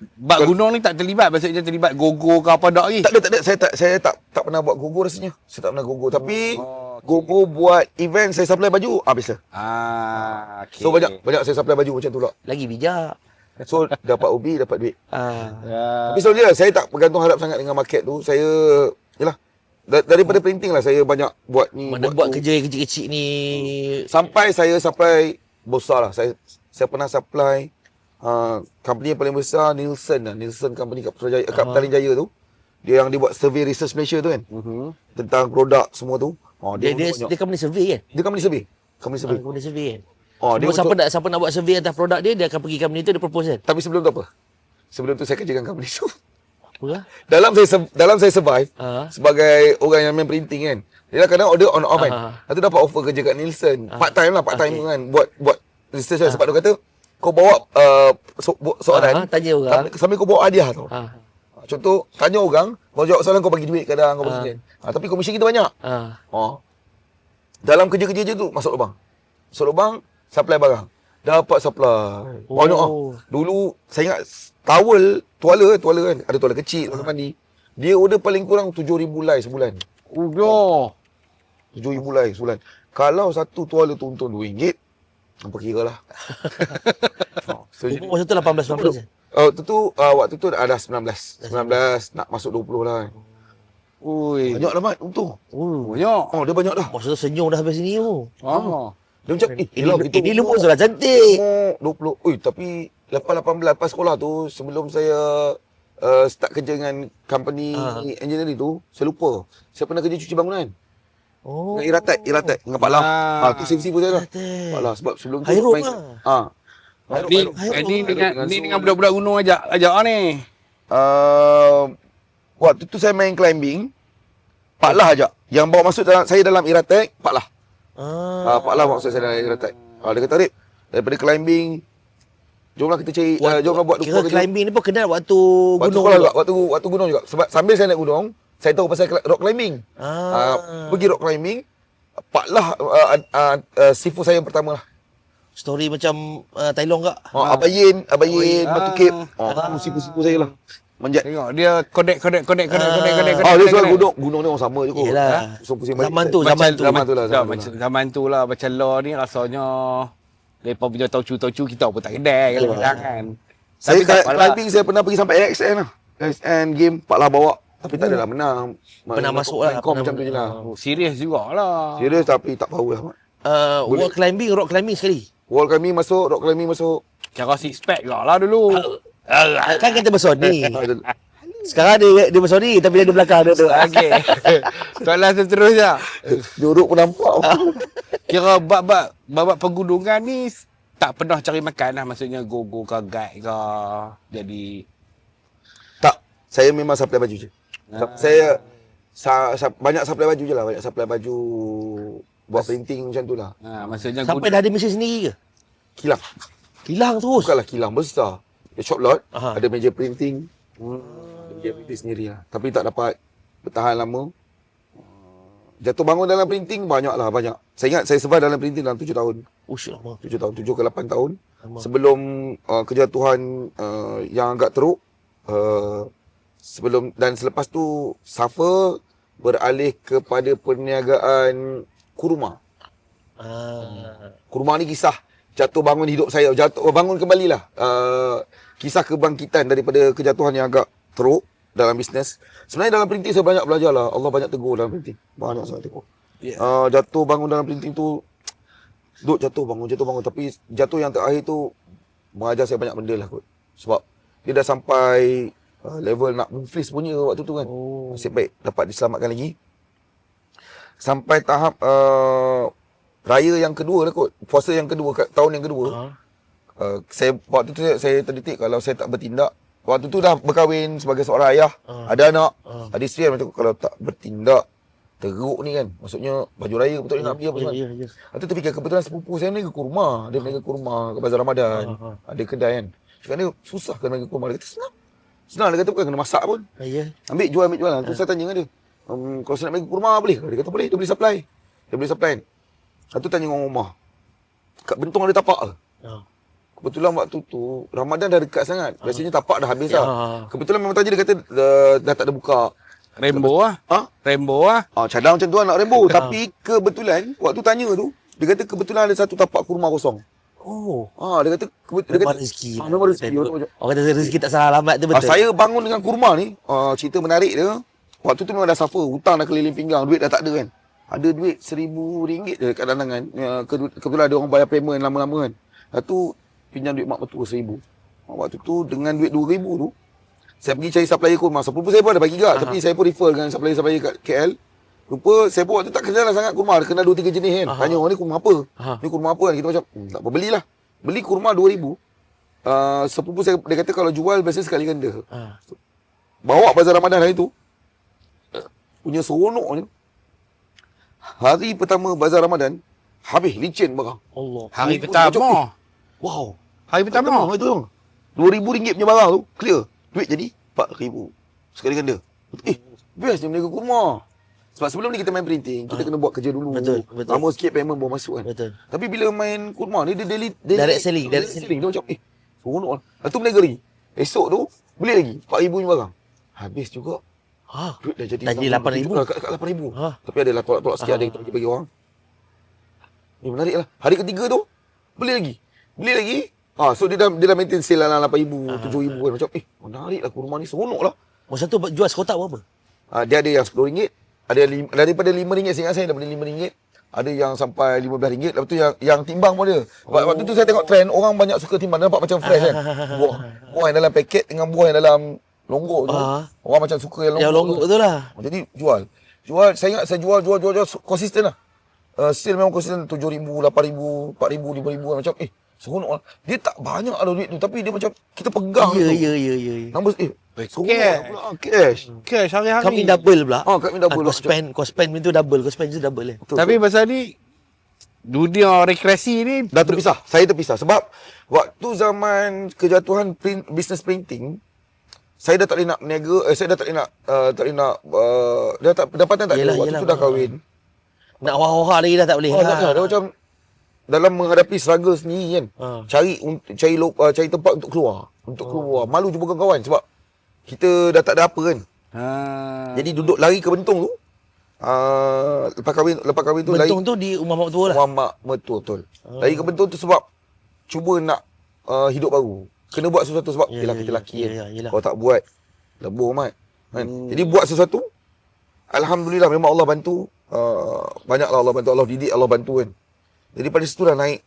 bak gunung ni tak terlibat. Maksudnya terlibat gogo ke apa tak lagi. Tak ada. Saya tak pernah buat gogo rasanya. Saya tak pernah gogo. Tapi gogo buat event saya supply baju. Biasa. Okay. So banyak saya supply baju macam tu lah. Lagi bijak. So dapat hobi, dapat duit. Tapi selalunya saya tak bergantung harap sangat dengan market tu. Saya, yalah, daripada printing lah saya banyak buat ni. Mana buat kerja yang kecil-kecil ni. Sampai saya supply besar lah. Saya pernah supply company yang paling besar, Nielsen company kat Petaling Jaya tu. Dia yang dia buat survey research Malaysia tu kan. Tentang produk semua tu. Dia company survey kan? Dia company survey. Company survey kan? Dia siapa nak buat survey atas produk dia akan pergi company tu, dia propose kan? Tapi sebelum tu apa? Sebelum tu saya kerjakan company tu. Apa lah? Dalam saya survive sebagai orang yang main printing kan. Dia kadang order on off kan. Ah. Lepas tu dapat offer kerja kat Nielsen. Part time lah, part time Okay. kan. Buat research lah. Sebab dia kata kau bawa soalan tanya orang. sambil kau bawa hadiah tau. Ah. Contoh, tanya orang, kau jawab soalan kau bagi duit kadang kau bagi duit. Tapi komisi kita banyak. Ah. Dalam kerja-kerja je tu masuk lubang. Masuk lubang, supply barang. Dapat supply. Banyak ah. Dulu saya ingat tuala kan. Ada tuala kecil, tuala mandi. Dia order paling kurang 7,000 lay sebulan. Udah. 7,000 lay sebulan. Kalau satu tuala tu untung RM2, apa kira lah. Masa tu 18-19. Waktu tu ada 19 nak masuk 20 lah. Ui. Banyak lah Mat, untung. Banyak. Dia banyak dah. Masa tu senyum dah habis sini tu. Dia macam, Ini lupa sudah cantik. 20. Tapi lepas 18, lepas sekolah tu, sebelum saya start kerja dengan company engineering tu, saya lupa. Saya pernah kerja cuci bangunan. Dengan Iratek dengan Pak Lam. Tu CV saya dah. Pak Lam, sebab sebelum tu Hairum main. lah. Ni dengan budak-budak gunung ajak ni. Waktu tu saya main climbing, Pak Lah ajak. Yang bawa masuk saya dalam Iratek, Pak Lah. Pak Lah maksud saya dalam Iratek. Dia kata, Rip, daripada climbing, jomlah kita cari, jomlah buat Kira climbing ni pun kenal waktu gunung juga. Waktu gunung juga. Sebab sambil saya naik gunung, saya tahu pasal rock climbing. Pergi rock climbing, Pak Lah sifu saya yang pertama lah. Story macam Thailand kak. Abayin, Batu Cape. Sifu saya lah. Manjat. Tengok dia kodek. Dia soal gunung ni orang sama je kot. Yelah. Pusing balik. Zaman tu lah macam law ni rasanya depa punya taucu kita pun tak kedai kadang-kadang kan. Saya Tapi tak apalah. climbing saya pernah pergi sampai AXN lah. AXN game Pak Lah bawa. Tapi tak adalah menang. Pernah masuk lah. Kau macam tu je lah. Serius jugalah. Serius tapi tak power lah. wall climbing, rock climbing sekali. Wall climbing masuk, rock climbing masuk. Cara six pack lah dulu. Kan kita bersoni. Sekarang dia bersoni tapi dia di belakang dia tu. Okey. Soalan seterusnya. Jorok pun nampak. Kira bab pergunungan ni tak pernah cari makan lah. Maksudnya go ke guide ke. Jadi Tak, saya memang supply baju je. Saya banyak supply baju je lah. Banyak supply baju buat printing macam tu lah. maksudnya Sampai dah ada mesin sendiri ke? Kilang. Kilang terus. Bukanlah kilang besar. Dia shop lot, Aha. ada meja printing. Ada meja printing sendiri lah. Tapi tak dapat bertahan lama. Jatuh bangun dalam printing banyak. Saya ingat saya survive dalam printing dalam 7 tahun. Ush, lama. 7 tahun, 7 ke 8 tahun. Sebelum kejatuhan yang agak teruk. Dan selepas tu Safa beralih kepada perniagaan kurma. Kurma ni kisah jatuh bangun hidup saya. Bangun kembalilah. Kisah kebangkitan daripada kejatuhan yang agak teruk dalam bisnes. Sebenarnya dalam printing saya banyak belajar lah. Allah banyak tegur dalam printing. Banyak sangat tegur. Jatuh bangun dalam printing tu, jatuh bangun. Tapi jatuh yang terakhir tu mengajar saya banyak benda lah kot. Sebab dia dah sampai level nak muflis punya waktu tu kan. Nasib baik dapat diselamatkan lagi. Sampai tahap raya yang kedua lah kot. Puasa yang kedua, tahun yang kedua. Waktu tu saya terdetik kalau saya tak bertindak. Waktu tu dah berkahwin sebagai seorang ayah. Ada anak. Ada isteri kan. Kalau tak bertindak, teruk ni kan. Maksudnya baju raya betul nak beli apa semua. Lepas tu terfikir kebetulan sepupu saya meniaga kurma. Dia meniaga kurma ke Bazar Ramadan. Ada kedai kan. Cakap dia susah kan meniaga kurma. Dia kata senang. Dia kata bukan kena masak pun. Ambil jual. Tu saya tanya dengan dia. Kalau saya nak meniaga kurma boleh ke? Dia kata boleh. Dia boleh supply. Lepas tu tanya orang rumah. Kat Bentong ada tapak ke? Kebetulan waktu tu Ramadan dah dekat sangat. Biasanya tapak dah habis lah. Kebetulan memang tadi dia kata dah tak ada buka. Rainbow lah. Rainbow lah. Cadang macam tu lah nak rainbow. Tapi kebetulan waktu tanya tu, dia kata kebetulan ada satu tapak kurma kosong. Dia kata Memang rezeki. Memang rezeki. Orang kata rezeki tak salah alamat tu betul. Saya bangun dengan kurma ni, cerita menarik dia. Waktu tu memang dah suffer, hutang dah keliling pinggang, duit dah tak ada kan. Ada duit RM1,000 je kat dalam kan. Kebetulan ada orang bayar payment lama-lama kan. Lepas tu pinjam duit mak mertua RM1,000. Waktu tu dengan duit RM2,000 tu, saya pergi cari supplier kurma. Sepupu saya pun ada bagi gak, tapi saya pun refer dengan supplier kat KL. Rupa saya pun waktu tak kenal lah sangat kurma. Dia kenal 2-3 jenis kan. Tanya orang ni kurma apa? Ni kurma apa kan? Kita macam, tak apa, belilah. Beli kurma RM2,000. Sepupu saya, dia kata kalau jual biasanya sekali ganda. Bawa Bazar Ramadan hari tu. Punya seronok ni. Hari pertama bazar Ramadan, habis licin barang. Allah. Hari Macam, pertama. Wow. Hari pertama. Itu bang. RM2,000 punya barang tu, clear. Duit jadi RM4,000. Sekali ganda. Best ni meniaga kurma. Sebab sebelum ni kita main printing, kita kena buat kerja dulu. Betul. Lama sikit payment baru masuk kan. Betul. Tapi bila main kurma ni, dia daily Direct selling, Dia macam, seronok lah. Lepas tu meniaga lagi. Esok tu, beli lagi. RM4,000 punya barang. Habis juga. Ha. Duit dah jadi Dah jadi RM8,000. Kat RM8,000. Ha. Tapi ada lah tolak-tolak sikit, ada kita bagi orang. Ni menarik lah. Hari ketiga tu, beli lagi. So dia dah maintain sale lah RM8,000, RM7,000 kan. Macam, menarik lah kurma ni, seronok lah. Masa tu jual sekotak berapa? Dia ada yang RM10, ada daripada RM5 saya ingat saya daripada RM5. Ada yang sampai RM15. Lepas tu yang timbang pun ada. Waktu tu saya tengok trend, orang banyak suka timbang, nampak macam fresh kan. Buah yang dalam paket dengan buah yang dalam longgok tu. Orang macam suka yang longgok. Yang longgok tu lah. Jadi jual, saya ingat saya jual konsisten lah. Sale memang konsisten RM7,000, RM8,000, RM4,000, RM5,000 macam seronok lah. Dia tak banyak ada duit tu tapi dia macam kita pegang tu. Ya. Nombor seronok lah pula cash. Cash hari-hari. Kami double pula. Kami double. Kau spend itu double. Kau spend itu double. Betul, Tapi pasal ni, dunia rekreasi ni dah terpisah. Saya terpisah sebab waktu zaman kejatuhan business printing, saya dah tak boleh nak berniaga, saya dah tak boleh nak dah tak pendapatan tak ada. Waktu tu dah kahwin. Nak wah-wah lagi dah tak boleh. Dah macam dalam menghadapi struggle sendiri kan. Cari tempat untuk keluar. Malu jumpa kawan-kawan sebab kita dah tak ada apa kan. Jadi duduk lari ke Bentong tu. Lepas kahwin tu lari. Bentong tu di rumah mak tua lah. Rumah mak mertua betul. Lari ke Bentong tu sebab cuba nak hidup baru. Kena buat sesuatu sebab yelah kita lelaki kan. Kalau tak buat lebur amat kan. Jadi buat sesuatu. Alhamdulillah memang Allah bantu. Banyaklah Allah bantu, Allah didik, Allah bantu kan. Jadi pada situ dah naik.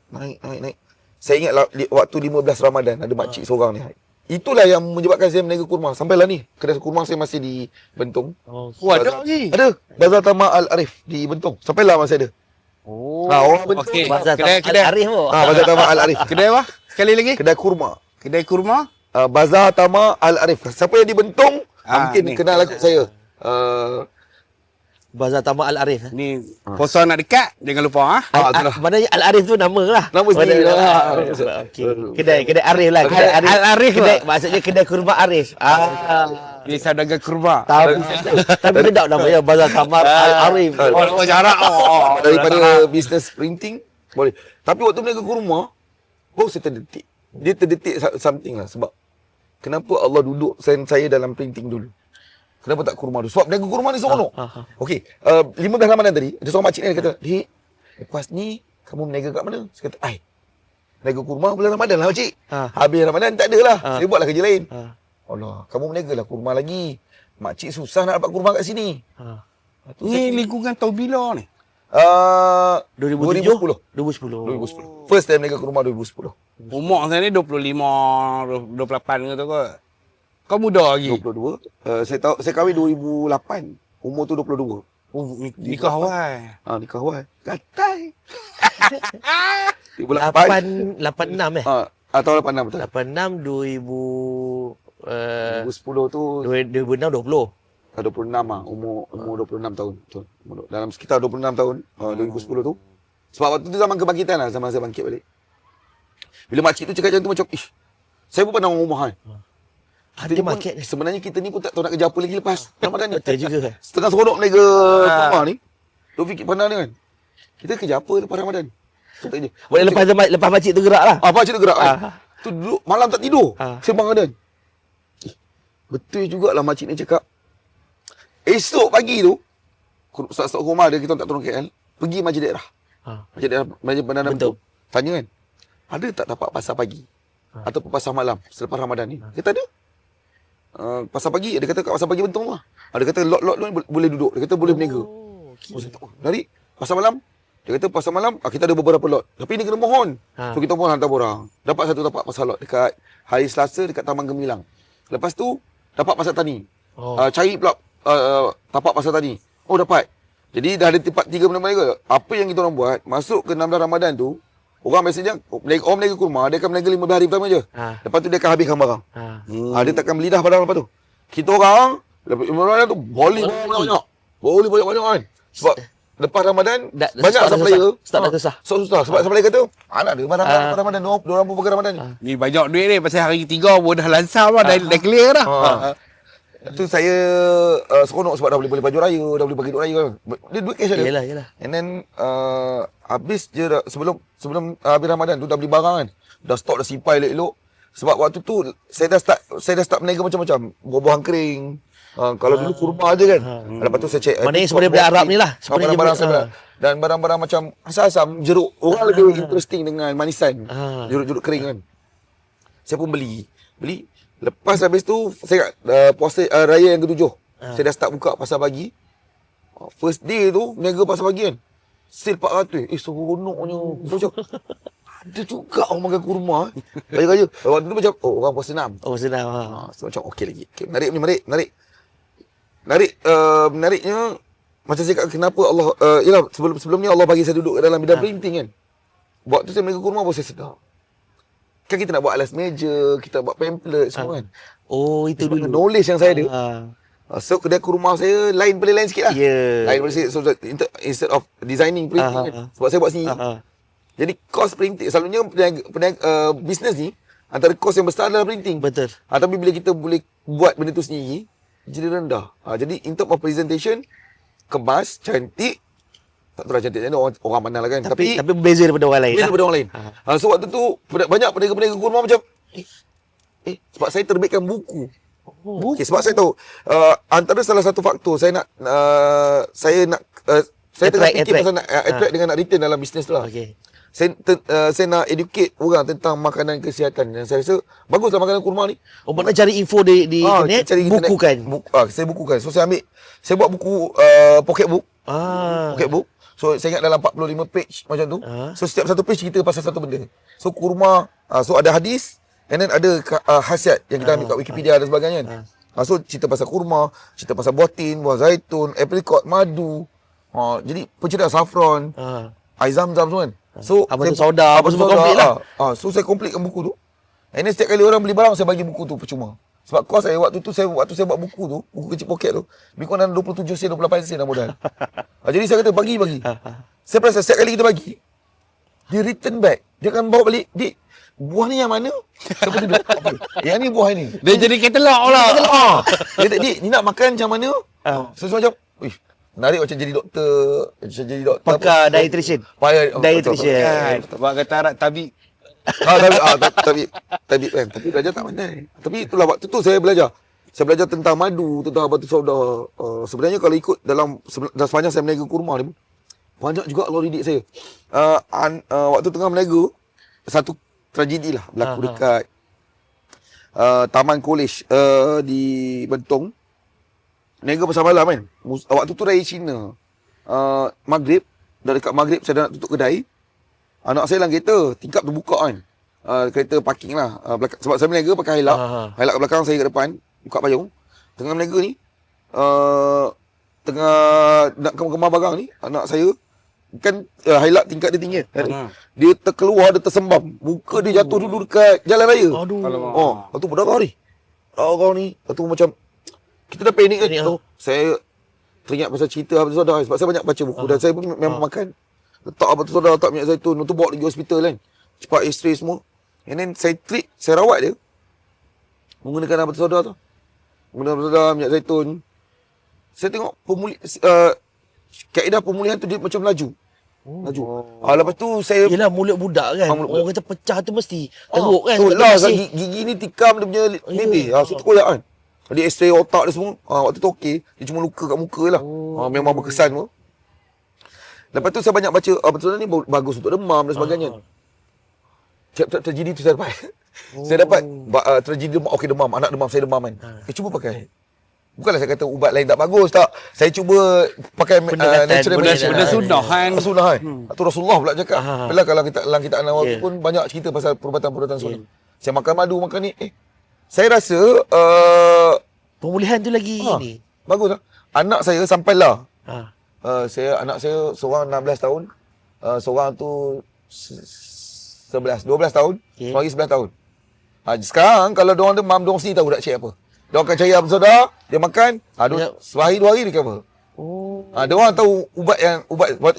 Saya ingat waktu 15 Ramadan ada makcik seorang ni. Itulah yang menyebabkan saya meniaga kurma. Sampailah ni, kedai kurma saya masih di Bentong. ada lagi. Ada. Bazar Tamak Al-Arif di Bentong. Sampailah masih ada. Orang Bentong. Okey. Bazar Kedai. Arif tu. Bazar Tamak Al-Arif. Kedai apa? Sekali lagi. Kedai kurma. Kedai kurma. Bazar Tamak Al-Arif. Siapa yang di Bentong, mungkin ni. kenal aku saya. Bazar Tamak Al-Arif. Ni kosong nak dekat, jangan lupa Itulah. Maknanya Al-Arif tu nama lah. Nama sendiri lah. Okey. Kedai Arif lah. Kedai Arif. Al-Arif Kedai, maksudnya kedai kurma Arif. Ni saudagar kurma. Tapi sedap namanya Bazar Tamak Al-Arif. Oh, jarak. Daripada bisnes printing, boleh. Tapi waktu meniaga kurma, baru saya terdetik. Dia terdetik something lah. Sebab kenapa Allah duduk saya dalam printing dulu. Kenapa tak kurma dulu? Sebab meniaga kurma ni seronok. Okey, 15 Ramadan tadi, ada seorang makcik ni dia kata, "Dik, lepas ni kamu meniaga kat mana?" Saya kata, meniaga kurma bulan Ramadan lah makcik. Habis Ramadan tak ada lah. Saya buatlah kerja lain. Allah, kamu meniaga lah kurma lagi. Makcik susah nak dapat kurma kat sini. Ni lingkungan tahun bila ni? 2007? 2010. First time meniaga kurma 2010. Umur saya ni 25, 28 ke tu kot. Kau muda lagi. 22. Saya kahwin 2008. Umur tu 22. Nikah awal. Nikah awal. Gatai. 86 Tahun 86 betul. 86 2000 2010 tu 2006 20. 26 lah. Umur 26 tahun. Betul. Dalam sekitar 26 tahun 2010 tu. Sebab waktu tu zaman kebangkitan lah. Zaman saya bangkit balik. Bila makcik tu cakap macam tu macam, saya pun pernah orang rumah kan. Ada market ni. Sebenarnya kita ni pun tak tahu nak kerja apa lagi lepas Ramadan ni. Betul juga. Setengah seronok meniaga kurma ni. Tu fikir pandang ni kan. Kita kerja apa lepas Ramadan? Kita je. Boleh lepas makcik tu gerak lah. Makcik tu gerak kan. Tu duduk malam tak tidur. Sembang Ramadan. Betul jugalah makcik ni cakap. Esok pagi tu, Ustaz rumah dia, kita tak turun KL, pergi majlis daerah. Majlis Bandar Bentuk. Tanya kan, ada tak dapat pasar pagi? Ataupun pasar malam selepas Ramadan ni? Dia kata ada. Pasar pagi, dia kata kat pasar pagi Bentong lah. Dia kata lot-lot ni boleh duduk. Dia kata boleh berniaga. Dari pasar malam, dia kata pasar malam, kita ada beberapa lot. Tapi ni kena mohon. So kita pun hantar borang. Dapat satu tapak pasar lot dekat hari Selasa dekat Taman Gemilang. Lepas tu, dapat pasar tani. Cari pula tapak pasar tani. Dapat. Jadi dah ada tempat 3 benda mereka. Apa yang kita orang buat, masuk ke 16 Ramadan tu, orang biasanya, orang meniaga kurma, dia akan meniaga 15 hari pertama je. Lepas tu dia akan habiskan barang. Dia takkan melidah barang lepas tu. Kita orang, lepas Ramadan tu, boleh banyak-banyak. Boleh banyak-banyak kan. Sebab lepas Ramadan banyak start dah supplier. susah. Start dah susah. Susah sebab supplier kata, anak dia lepas Ramadan, diorang pun pakai Ramadan. Ni banyak duit ni pasal hari ketiga pun dah lansam lah, dah clear dah. Tu saya seronok sebab dah boleh baju raya, dah boleh bagi duit raya. Dia duit cash ada. Yelah. And then habis je dah, sebelum habis Ramadan tu dah beli barang kan. Dah stok, dah simpan elok-elok. Sebab waktu tu saya dah start berniaga macam-macam. Buah-buahan kering. Kalau dulu kurma aja kan. Lepas tu saya check. Maknanya sebenarnya benda Arab ni lah. Barang-barang saya. Dan barang-barang macam asam-asam, jeruk. Orang lebih interesting dengan manisan. Jeruk-jeruk kering kan. Saya pun beli. Lepas habis tu saya puasa raya yang ke-7. Saya dah start buka pasar pagi. First day tu niaga pasar pagi kan. Sale 400. Seronoknya. Macam ada juga orang makan kurma. Raya-raya. Waktu tu macam orang puasa 6. Oh, senang. So macam okey lagi. Okay, menariknya macam saya kata kenapa Allah yalah sebelum ni Allah bagi saya duduk dalam bidang printing kan. Waktu saya meniaga kurma pun saya sedar. Kan kita nak buat alas meja, kita buat pamphlet semua kan. Oh, itu dulu. Knowledge yang saya ada. So kedai kurma saya lain sikit lah. Lain sikit. So instead of designing printing kan. Sebab saya buat sendiri. Jadi cost printing, selalunya bisnes ni antara cost yang besar adalah printing. Betul. Tapi bila kita boleh buat benda tu sendiri, jadi rendah. Jadi in term of presentation, kemas, cantik. Tak tahu lah cantik macam mana, orang pandang lah kan. Tapi berbeza daripada orang lain. Berbeza daripada orang lain. So waktu tu banyak peniaga-peniaga kurma macam sebab saya terbitkan buku. Okay, sebab saya tahu antara salah satu faktor saya tengah fikir pasal nak attract dengan nak return dalam bisnes tu lah. Okay. Saya nak educate orang tentang makanan kesihatan. Dan saya rasa baguslah makanan kurma ni. Oh, mana cari info di internet, bukukan. Saya bukukan. So saya buat buku pocket book. Pocket book. So saya ingat dalam 45 page macam tu. So setiap satu page cerita pasal satu benda. So kurma, so ada hadis and then ada khasiat yang kita ambil kat Wikipedia dan sebagainya kan. So cerita pasal kurma, cerita pasal buah tin, buah zaitun, apricot, madu. Jadi penceritaan saffron, air zam-zam semua kan. So apa tu soda, apa semua komplit lah. So saya completekan buku tu. And then setiap kali orang beli barang saya bagi buku tu percuma. Sebab kos saya waktu saya buat buku tu, buku kecil poket tu, lebih kurang dalam 27 sen, 28 sen dah modal. Jadi saya kata bagi. Saya perasan setiap kali kita bagi, dia return back. Dia akan bawa balik, "Dik, buah ni yang mana?" Saya pun duduk, "Okay, yang ni buah ni." Dia jadi katalog lah. Dia kata, "Dik, ni nak makan macam mana?" So macam, menarik macam jadi doktor. Pakar dietitian. Dietitian. Sebab kata Arab tabik. Tapi belajar tak pandai. Tapi itulah waktu tu saya belajar. Saya belajar tentang madu, tentang batu sauda. Sebenarnya kalau ikut dalam sepanjang saya meniaga kurma ni, banyak juga Allah didik saya. Waktu tengah meniaga, satu tragedi lah berlaku dekat Taman College di Bentong. Niaga pasal malam kan. Waktu tu raya Cina. Maghrib, dah dekat Maghrib saya dah nak tutup kedai. Anak saya dalam kereta, tingkap terbuka kan. Kereta parking lah. Sebab saya meniaga pakai Hilux. Hilux kat belakang, saya kat depan. Buka payung. Tengah meniaga ni, tengah nak kemas barang ni, anak saya, kan Hilux tingkat dia tinggi kan. Dia terkeluar, dia tersembam. Muka dia jatuh dulu dekat jalan raya. Lepas tu berdarah ni. Darah ni. Lepas tu macam, kita dah panik kan. Saya teringat pasal cerita Abdul Sodah. Sebab saya banyak baca buku. Dan saya pun memang makan. Letak Abdul Sodah, letak minyak zaitun. Lepas tu bawa pergi hospital kan. Cepat x-ray semua. And then saya treat, saya rawat dia. Menggunakan Abdul Sodah tu. Menggunakan Abdul Sodah, minyak zaitun. Saya tengok kaedah pemulihan tu dia macam laju. Lepas tu saya... Yelah, mulut budak kan. Orang kata pecah tu mesti teruk kan. Lah, gigi ni tikam dia punya bibir. So terkoyak kan. Dia x-ray otak dia semua. Waktu tu okey. Dia cuma luka kat muka lah. Memang berkesan pun. Lepas tu saya banyak baca, betul ni bagus untuk demam dan sebagainya. Tragedi tu saya dapat. Saya dapat tragedi demam. Okey, demam. Anak demam, saya demam kan. Cuba pakai. Bukanlah saya kata ubat lain tak bagus, tak. Saya cuba pakai natural benda sunnah kan. Sunnah kan. Tu Rasulullah pula cakap. Bila kalau kita Nawawi pun banyak cerita pasal perubatan-perubatan sunnah. Saya makan madu, makan ni. Saya rasa pemulihan tu lagi ni. Bagus lah. Anak saya sampailah. Anak saya seorang 16 tahun. Seorang tu 12 tahun. Seorang lagi 11 tahun. Sekarang kalau diorang demam, diorang sendiri tahu nak cek apa. Diorang akan cari Abdul Sodah, dia makan, sehari 2 hari dia cover. Dia orang tahu ubat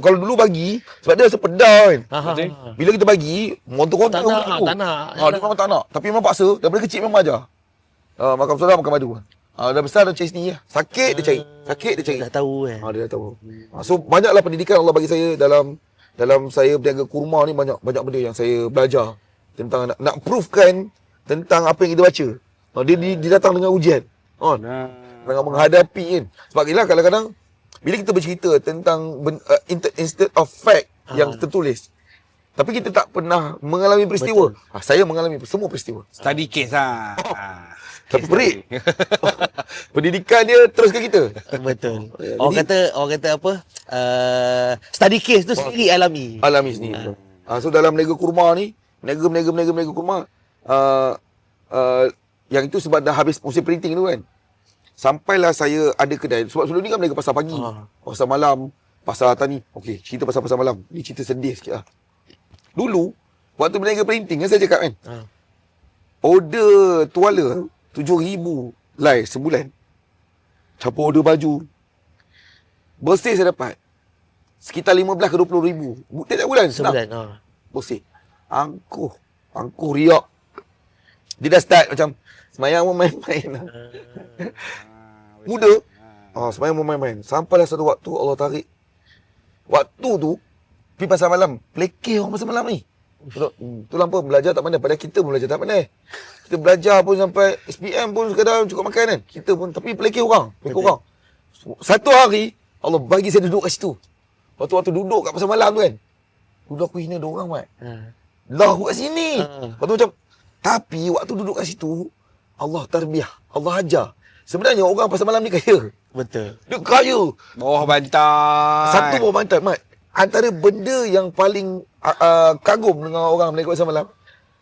kalau dulu bagi sebab dia rasa pedas kan. Bila kita bagi, montok-montok tak nak. Dia memang tak nak. Tapi memang paksa, daripada kecil memang ajar. Makan soda, makan madu. Dah besar dah cari sendiri lah. Sakit dia cari. Dah tahu kan. Dia dah tahu. So banyaklah pendidikan Allah bagi saya dalam saya berniaga kurma ni, banyak benda yang saya belajar tentang nak proofkan tentang apa yang kita baca. Dia datang dengan ujian. Dengan menghadapi kan. Sebab gila kadang-kadang bila kita bercerita tentang instead of fact yang tertulis, tapi kita tak pernah mengalami peristiwa. Saya mengalami semua peristiwa. Study case lah. Tapi perik. Pendidikan dia teruskan kita. Betul. Orang kata apa? Study case tu sendiri alami. Alami sendiri. So dalam meniaga kurma ni, meniaga kurma, yang itu sebab dah habis musim printing tu kan. Sampailah saya ada kedai. Sebab sebelum ni kan meniaga pasar pagi, pasar malam, pasar tani. Okey, cerita pasar malam. Ni cerita sedih sikit lah. Dulu, waktu meniaga printing kan saya cakap kan. Order tuala 7,000 lai sebulan. Campur order baju. Bersih saya dapat sekitar 15 ke 20,000 tiap bulan. Sebulan. Bersih. Angkuh riak. Dia dah start macam semayang pun main-main. Muda. Semayang pun main-main. Sampailah satu waktu Allah tarik. Waktu tu pergi pasar malam. Pelekeh orang pasar malam ni. Itulah apa, belajar tak pandai. Padahal kita pun belajar tak pandai. Kita belajar pun sampai SPM pun sekadar cukup makan kan. Kita pun, tapi pelekeh orang. Satu hari, Allah bagi saya duduk kat situ. Waktu duduk kat pasar malam tu kan. Dulu aku hina diorang, Mat. Lah aku kat sini. Lepas tu macam, tapi waktu duduk kat situ, Allah tarbiyah, Allah ajar. Sebenarnya orang pasar malam ni kaya. Betul. Dia kaya. Bawah bantai. Satu bawah bantai, Mat. Antara benda yang paling kagum dengan orang meniaga pasar malam,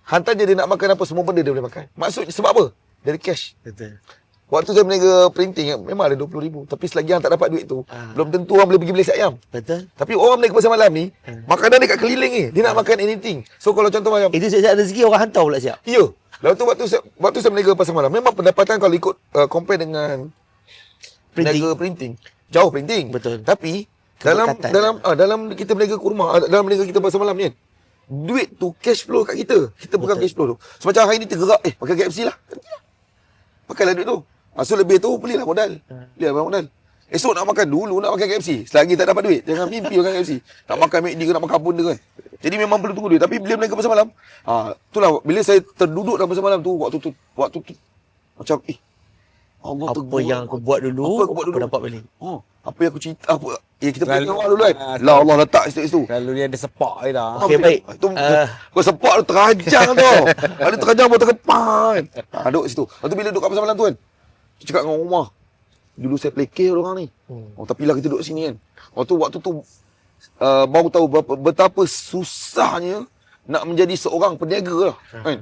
hantar je dia nak makan apa, semua benda dia boleh makan. Maksudnya sebab apa? Dari cash. Betul. Waktu saya meniaga printing, memang ada 20,000. Tapi selagi yang tak dapat duit tu, belum tentu orang boleh pergi beli ayam. Betul. Tapi orang meniaga pasar malam ni, makanan dekat keliling ni. Dia nak makan anything. So kalau contoh macam, Itu siap-siap rezeki orang hantar pula siap. ya. Lepas tu waktu saya meniaga pasar malam, memang pendapatan kalau ikut compare dengan meniaga printing, jauh printing. Betul. Tapi dalam kita meniaga kurma, dalam meniaga kita pasar malam ni kan, duit tu cash flow kat kita. Kita pegang cash flow tu. So macam hari ni tergerak, pakai KFC lah. Pakailah duit tu. So lebih tu belilah modal. Esok nak makan, dulu nak makan KFC. Selagi tak dapat duit, jangan mimpi makan KFC. Nak makan McD ke nak makan apa benda kan. Jadi memang perlu tunggu duit. Tapi bila meniaga pasar malam, itulah bila saya terduduk dalam pasar malam tu, waktu tu macam Allah Apa tegur. yang aku buat dulu, aku dapat balik. Apa yang aku cerita, apa kita pergi awal dulu kan. Allah letak situ. Kalau dia ada sepak je dah. Okey, baik. Kau sepak tu terajang tau. Ada terajang pun terkepan. Duduk situ. Lepas tu bila duduk kat pasar malam tu kan, aku cakap dengan rumah, dulu saya pelekeh orang ni. Tapi lah kita duduk sini kan. Waktu tu baru tahu betapa susahnya nak menjadi seorang peniaga lah. Kan?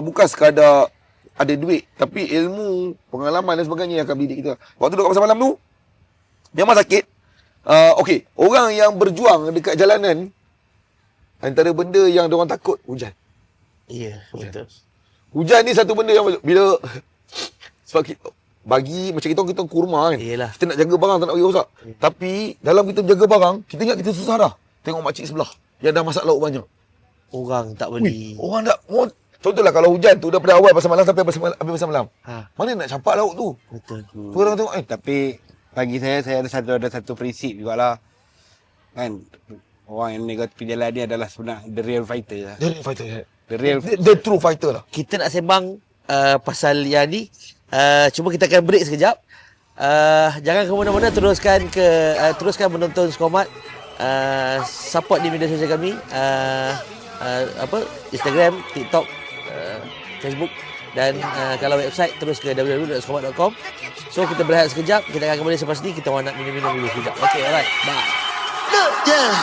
Bukan sekadar ada duit, tapi ilmu, pengalaman dan sebagainya yang akan mendidik kita. Waktu duduk kat pasar malam tu, memang sakit. Okey, orang yang berjuang dekat jalanan, antara benda yang diorang takut, hujan. Ya, betul. Hujan ni satu benda yang bila sebab kita, bagi macam kita kurma kan. Yelah. Kita nak jaga barang tak nak bagi rosak. Tapi dalam kita menjaga barang, kita ingat kita susah dah. Tengok makcik sebelah yang dah masak lauk banyak. Orang tak beli. Orang tak contohlah kalau hujan tu daripada awal pasar malam sampai habis pasar malam. Mana nak campak lauk tu? Betul. Tu orang tengok Tapi bagi saya ada satu prinsip jugalah. Kan orang yang negatif jalan ni adalah sebenarnya the real fighter lah. the real fighter. The The true fighter lah. Kita nak sembang pasal yang ni. Cuma kita akan break sekejap. Jangan ke mana-mana, teruskan menonton Skomat. Support di media sosial kami. Instagram, TikTok, Facebook, dan kalau website terus ke www.skomat.com. So kita berehat sekejap, kita akan kembali selepas ni. Kita nak minum-minum dulu sekejap. Okay, alright, bye. Yeah.